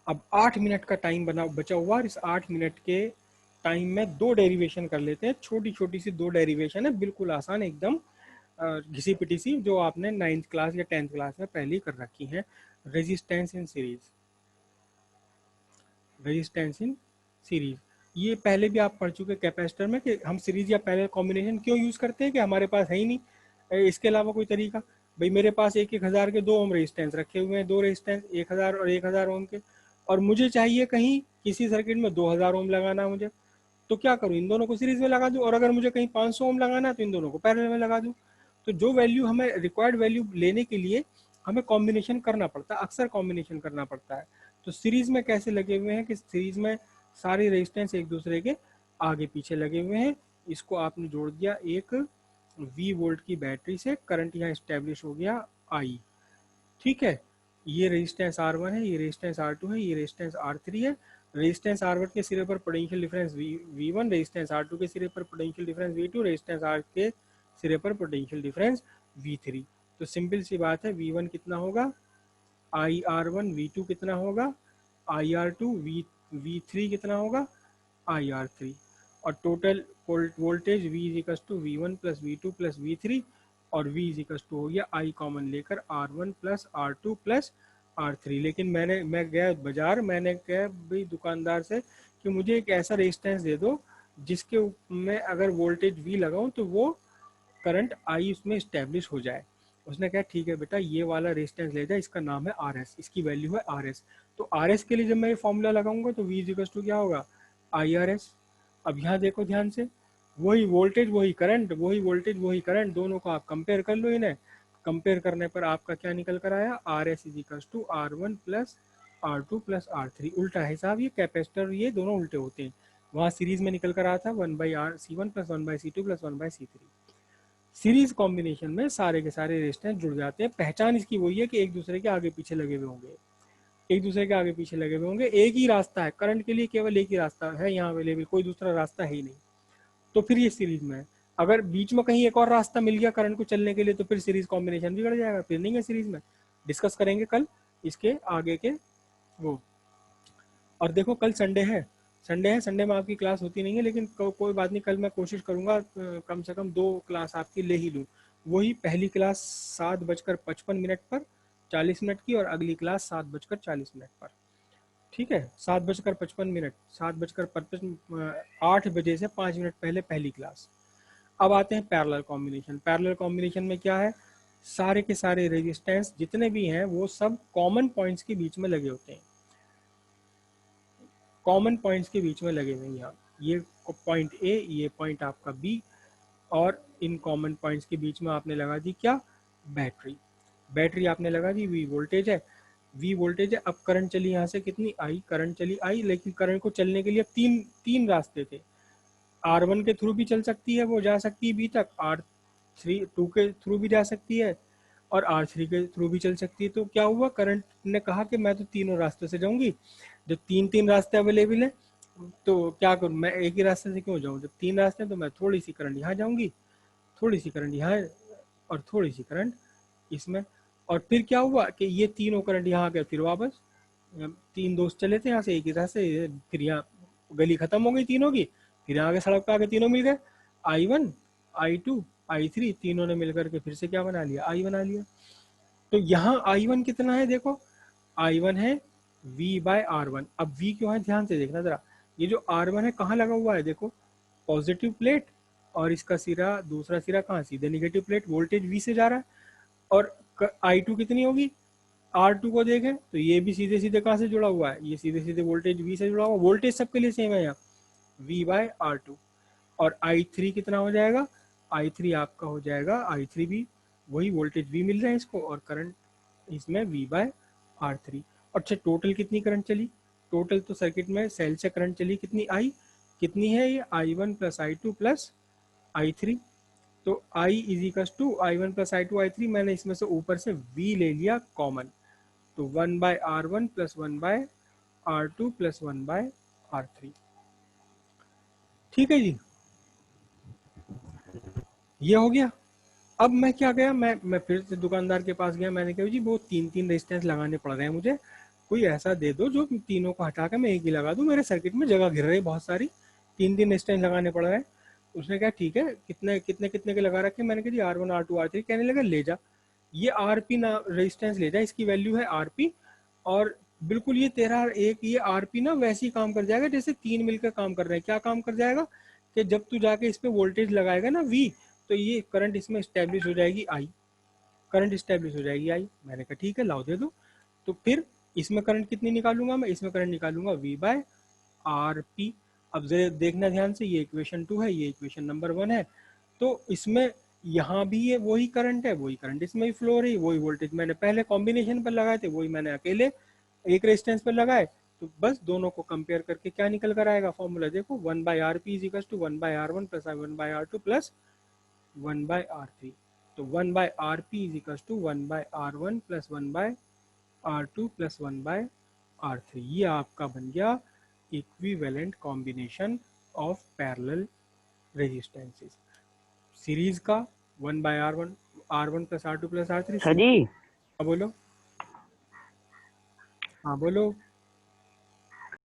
अब 8 मिनट का टाइम बचा हुआ, और इस 8 मिनट के टाइम में 2 डेरिवेशन कर लेते हैं, छोटी छोटी सी 2 डेरिवेशन है, बिल्कुल आसान एकदम, घिसी पिटी सी, जो आपने 9th क्लास या 10th क्लास में पहले ही कर रखी है। Resistance in series, resistance in series, ये पहले भी आप पढ़ चुके कैपेसिटर में कि हम सीरीज या पैरेलल कॉम्बिनेशन क्यों यूज करते हैं, कि हमारे पास है ही नहीं इसके अलावा कोई तरीका। भाई मेरे पास एक 1000 के 2 ओम रेजिस्टेंस रखे हुए हैं, 2 रेजिस्टेंस 1000 और 1000 ओम के, और मुझे चाहिए कहीं किसी सर्किट में 2000 ओम लगाना मुझे, तो क्या करूँ, इन दोनों को सीरीज में लगा दूं, और अगर मुझे कहीं 500 ओम लगाना है तो इन दोनों को पैरेलल में लगा दूं। तो जो वैल्यू हमें रिक्वायर्ड वैल्यू लेने के लिए हमें कॉम्बिनेशन करना पड़ता है, अक्सर कॉम्बिनेशन करना पड़ता है। तो सीरीज में कैसे लगे हुए हैं कि सीरीज में सारे रेजिस्टेंस एक दूसरे के आगे पीछे लगे हुए हैं, इसको आपने जोड़ दिया एक V वोल्ट की बैटरी से, करंट यहाँ स्टेब्लिश हो गया I। ठीक है, ये रेजिस्टेंस R1 है, ये रेजिस्टेंस R2 है, ये रेजिस्टेंस R3 है। रेजिस्टेंस R1 के सिरे पर potential difference V1, resistance R2 के सिरे पर potential difference V2, resistance R के सिरे पर पोटेंशियल डिफरेंस V3। तो सिंपल सी बात है, V1 कितना होगा IR1, V2 कितना होगा IR2, V3 कितना होगा IR3, और total voltage V equals to V1 plus V2 plus V3, और V इजिकल्स टू हो गया I कॉमन लेकर R1 plus R2 plus R3। लेकिन मैं गया बाजार, मैंने कहा भाई दुकानदार से कि मुझे एक ऐसा रेजिस्टेंस दे दो जिसके मैं अगर वोल्टेज V लगाऊं तो वो करंट I उसमें स्टैब्लिश हो जाए। उसने कहा ठीक है बेटा, ये वाला रेजिस्टेंस ले जाए, इसका नाम है RS, इसकी वैल्यू है RS। तो RS के लिए जब मैं ये फॉर्मूला लगाऊंगा तो V इजिकल्स टू क्या होगा IRS। अब यहाँ देखो ध्यान से, वही वोल्टेज वही करंट, वही वोल्टेज वही करंट, दोनों को आप कंपेयर कर लो। इन्हें कंपेयर करने पर आपका क्या निकल कर आया, RS equals to R1 plus R2 plus R3। उल्टा हिसाब, ये कैपेसिटर ये दोनों उल्टे होते हैं। वहाँ सीरीज में निकल कर आया था 1/C1 plus 1/C2 plus 1/C3। Series combination में सारे के सारे रेजिस्टेंस जुड़ जाते हैं। पहचान इसकी वही है कि एक दूसरे के आगे पीछे लगे हुए होंगे, एक दूसरे के आगे पीछे लगे हुए होंगे। एक ही रास्ता है करंट के लिए, केवल एक ही रास्ता है यहाँ अवेलेबल, कोई दूसरा रास्ता है ही नहीं। तो फिर ये सीरीज में है। अगर बीच में कहीं एक और रास्ता मिल गया करंट को चलने के लिए तो फिर सीरीज कॉम्बिनेशन बिगड़ जाएगा, फिर नहीं है सीरीज में। डिस्कस करेंगे कल इसके आगे के वो। और देखो कल संडे है, संडे है, संडे में आपकी क्लास होती नहीं है, लेकिन कोई बात नहीं, कल मैं कोशिश करूंगा कम से कम 2 क्लास आपकी ले ही लूँ। वही पहली क्लास 7:55 पर 40 मिनट की, और अगली क्लास 7:40 पर। ठीक है, 7:55, 8 बजे से 5 मिनट पहले पहली क्लास। अब आते हैं पैरेलल कॉम्बिनेशन। पैरेलल कॉम्बिनेशन में क्या है, सारे के सारे रेजिस्टेंस जितने भी हैं वो सब कॉमन पॉइंट्स के बीच में लगे होते हैं, कॉमन पॉइंट्स के बीच में लगे हुए हैं। यहाँ ये पॉइंट ए, ये पॉइंट आपका बी, और इन कॉमन पॉइंट्स के बीच में आपने लगा दी क्या, बैटरी। बैटरी आपने लगा दी, वी वोल्टेज है, वी वोल्टेज है। अब करंट चली यहाँ से कितनी आई, करंट चली आई, लेकिन करंट को चलने के लिए अब तीन तीन रास्ते थे। R1 के थ्रू भी चल सकती है, वो जा सकती है बी तक, R2 के थ्रू भी जा सकती है, और R3 के थ्रू भी चल सकती है। तो क्या हुआ, करंट ने कहा कि मैं तो तीनों रास्तों से जाऊंगी, जब तीन तीन रास्ते अवेलेबल है तो क्या करूं, मैं एक ही रास्ते से क्यों जाऊं, जब तीन रास्ते हैं तो मैं थोड़ी सी करंट यहाँ जाऊंगी, थोड़ी सी करंट यहाँ, और थोड़ी सी करंट इसमें। और फिर क्या हुआ कि ये तीनों करंट यहाँ आ गए, फिर वापस तीन दोस्त चले थे यहाँ से एक ही रास्ते, फिर यहाँ गली खत्म हो गई तीनों की, फिर यहाँ के सड़क पे आके तीनों मिल गए, I1 I2 I3, तीनों ने मिलकर के फिर से क्या बना लिया, I बना लिया। तो यहाँ I1 कितना है देखो, I1 है V/R1। अब V क्यों है, ध्यान से देखना जरा, ये जो R1 है कहाँ लगा हुआ है देखो, पॉजिटिव प्लेट, और इसका सिरा दूसरा सिरा कहाँ, सीधे निगेटिव प्लेट, वोल्टेज V से जा रहा है। और I2 कितनी होगी, R2 को देखें तो ये भी सीधे सीधे कहाँ से जुड़ा हुआ है, ये सीधे सीधे वोल्टेज V से जुड़ा हुआ, वोल्टेज सबके लिए सेम है यहाँ V/R2। और I3 कितना हो जाएगा, I3 आपका हो जाएगा, I3 भी वही वोल्टेज V मिल रहा है इसको, और करंट इसमें V/R3। अच्छा टोटल कितनी करंट चली, टोटल तो सर्किट में सेल से करंट चली कितनी, I कितनी है, ये I1 plus I2 plus I3। तो I equals to I1 plus I2 I3, मैंने इसमें से ऊपर से V ले लिया कॉमन, तो 1/R1 plus 1/R2 plus 1/R3। ठीक है जी, ये हो गया। अब मैं क्या गया, मैं फिर से दुकानदार के पास गया, मैंने कहा जी वो तीन तीन रेजिस्टेंस लगाने पड़ रहे हैं मुझे, कोई ऐसा दे दो जो तीनों को हटा के मैं एक ही लगा दूं, मेरे सर्किट में जगह घिर रही है बहुत सारी, 3 स्टैंड लगाने पड़ रहे हैं। उसने कहा ठीक है, कितने कितने कितने के लगा रखे, मैंने कहा जी R1 R2 R3, कहने लगा ले जा ये आरपी ना रेजिस्टेंस ले जा, इसकी वैल्यू है आरपी। और बिल्कुल ये तेरा एक ये आरपी ना वैसे ही काम कर जाएगा जैसे तीन मिलकर काम कर रहे हैं। क्या काम कर जाएगा कि जब तू जाके इस पे वोल्टेज लगाएगा ना वी, तो ये करंट इसमें स्टैब्लिश हो जाएगी आई, करंट स्टैब्लिश हो जाएगी आई। मैंने कहा ठीक है लाओ दे दो। तो फिर इसमें करंट कितनी निकालूंगा मैं, इसमें करंट निकालूंगा वी बाय आर पी। अब जरा देखना ध्यान से, ये इक्वेशन 2 है, ये इक्वेशन नंबर 1 है। तो इसमें यहाँ भी ये वही करंट है, वही करंट इसमें भी फ्लो हो रही, वही वोल्टेज मैंने पहले कॉम्बिनेशन पर लगाए थे वही मैंने अकेले एक रेजिस्टेंस पर लगाए। तो बस दोनों को कंपेयर करके क्या निकल कर आएगा फॉर्मूला देखो, 1/RP is equal to 1/R1 plus 1/R2 plus 1/R3। तो 1/RP is equal to 1/R1 plus 1/R2 plus 1/R3। ये आपका बन गया equivalent combination of parallel resistances. Series का 1/R1, R1 plus R2 plus R3 sir जी हाँ बोलो, हाँ बोलो।